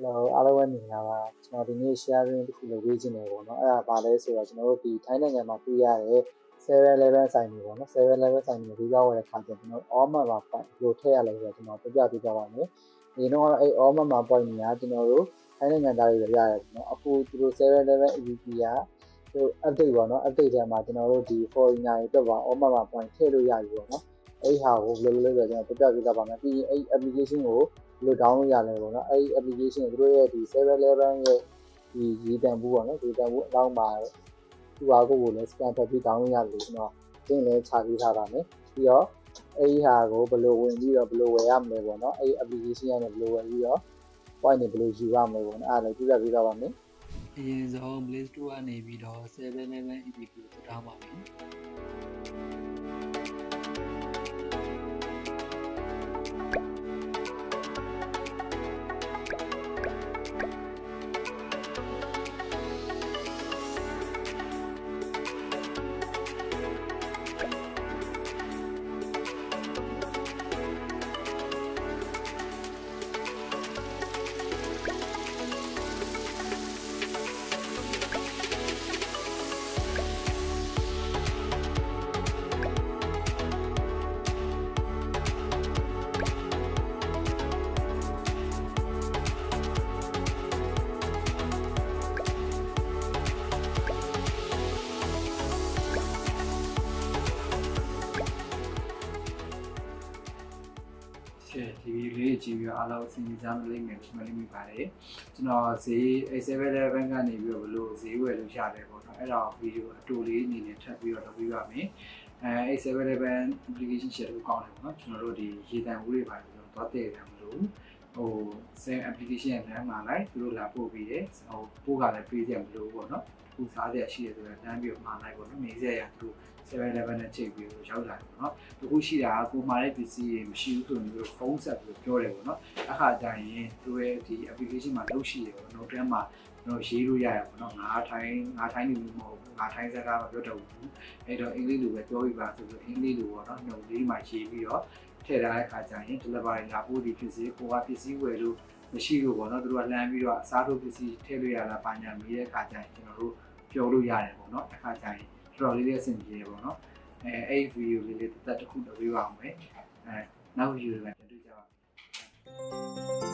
Hello အားလုံးပဲမြင်ကြပါကျွန်တော်ဒီနေ့ sharing တစ်ခုလုပ်ပေးခြင်းတယ်ပေါ့နော်အဲ့ဒါဘာလဲဆိုတော့ကျွန်တော်တို့ဒီထိုင်းနိုင်ငံမှာတွေ့ရတဲ့7-Eleven ဆိုင်တွေပေါ့နော်7-Eleven ဆိုင်တွေဒီကြောက်ရတဲ့ခါကျကျွန်တော် all member point လို့ထည့်ရလဲဆိုတော့ကျွန်တော်ပြပြပါမယ်ဒီတော့အဲ့ all member point တွေကကျွန်တော်တို့ထိုင်းနိုင်ငံသားတွေရရတယ်ပေါ့နော်အခုသူတို့7-Eleven EVP ကသူ update ပေါ့နော် update ထဲမှာကျွန်တော်တို့ဒီ foreigner တွေအတွက်ပါ all member point ထည့်လို့ရပြီပေါ့နော်အဲ့ဟာကိုဘယ်လိုလဲဆိုတော့ကျွန်တော်ပြပြပါမယ်ပြီးရင်အဲ့ application ကိုလို့ download ရလဲပေါ့နော်အဲ့ဒီ application ကိုတို့ရဲ့ဒီ 7-Eleven ရဲ့ဒီရေတံဘူးပေါ့နော်ရေတံဘူးအကောင့်မှာ QR code ကိုလည်း scan လုပ်ပြီး download ရတယ်လို့ကျွန်တော်သင်လည်းချပေးထားပါမယ်ပြီးတော့အဲ့ဒီဟာကိုဘယ်လိုဝင်ပြီးတော့ဘယ်လိုဝယ်ရမလဲပေါ့နော်အဲ့ဒီ application ကနေဘယ်လိုဝယ်ပြီးတော့ point တွေဘယ်လိုယူရမလဲပေါ့နော်အဲ့ဒါလည်းပြပြပေးတော့ပါမယ်အရင်ဆုံး Play Store ကနေပြီးတော့ 7-Eleven EVP ကိုတက်ထားပါမယ်ဒီဗီဒီယိုလေးကြည့်ပြီးအားလုံးအစီအစဉ်ကြမ်းလိမ့်မယ်လို့မှတ်မိပါတယ်ကျွန်တော်ဈေး 7-Eleven ကနေပြီးတော့ဘလို့ဈေးဝယ်လို့ရတယ်ပေါ့နော်အဲ့ဒါဗီဒီယိုအတူလေးအနေနဲ့ထပ်ပြီးတော့လုပ်ပြပါမယ်အဲ့ 7-Eleven application ရှယ်ကိုကောင်းတယ်ပေါ့နော်ကျွန်တော်တို့ဒီရေတံဘူးတွေပါတယ်ကျွန်တော်သွားတည်တယ်မလို့ဟို same application နဲ့လမ်းမှာလိုက်သူတို့လာပို့ပြီးတယ်ဟိုပို့ကလည်းပေးတယ်မလို့ပေါ့နော်ခုစားရရှိတယ်ဆိုတော့လမ်းပြီးတော့မှာလိုက်ပေါ့နော်နေစရာသူ 7-Eleven နဲ့ချိန်ပြီးတော့ရောက်လာတယ်ပေါ့နော်တခုရှိတာကကိုမှာတဲ့ပစ္စည်းတွေမရှိဘူးဆိုရင်တို့ဖုန်းဆက်ပြီးပြောတယ်ပေါ့နော်အခါကျရင်သူရဲ့ဒီ application မှာလုပ်ရှိတယ်ပေါ့နော်တဲမှာကျွန်တော်ရေးလို့ရရပေါ့နော်ငါထိုင်းနေလို့မဟုတ်ဘူးငါထိုင်းစကားမပြောတော့ဘူးအဲ့တော့အင်္ဂလိပ်လိုပဲပြောပြပါဆိုလို့အင်္ဂလိပ်လိုပေါ့နော်နှုတ်လေးမှာရေးပြီးတော့ထည့်ထားတဲ့အခါကျရင် delivery လာဖို့ဒီပစ္စည်းကိုကပစ္စည်းဝယ်လို့မရှိလို့ပေါ့နော်သူတို့ကလှမ်းပြီးတော့အစားထိုးပစ္စည်းထည့်လို့ရတာပါညာမေးတဲ့အခါကျရင်ကျွန်တော်တို့ပြောလို့ရတယ်ပေါ့နော်အခါကျရင်တော်တော်လေးအဆင်ပြေတယ်ပေါ့နော်အဲ့ဗီဒီယိုလေးတစ်သက်တစ်ခုလုပ်ပေးပါအောင်မယ်နောက်ဗီဒီယိုတွေမှာတွေ့ကြပါမယ်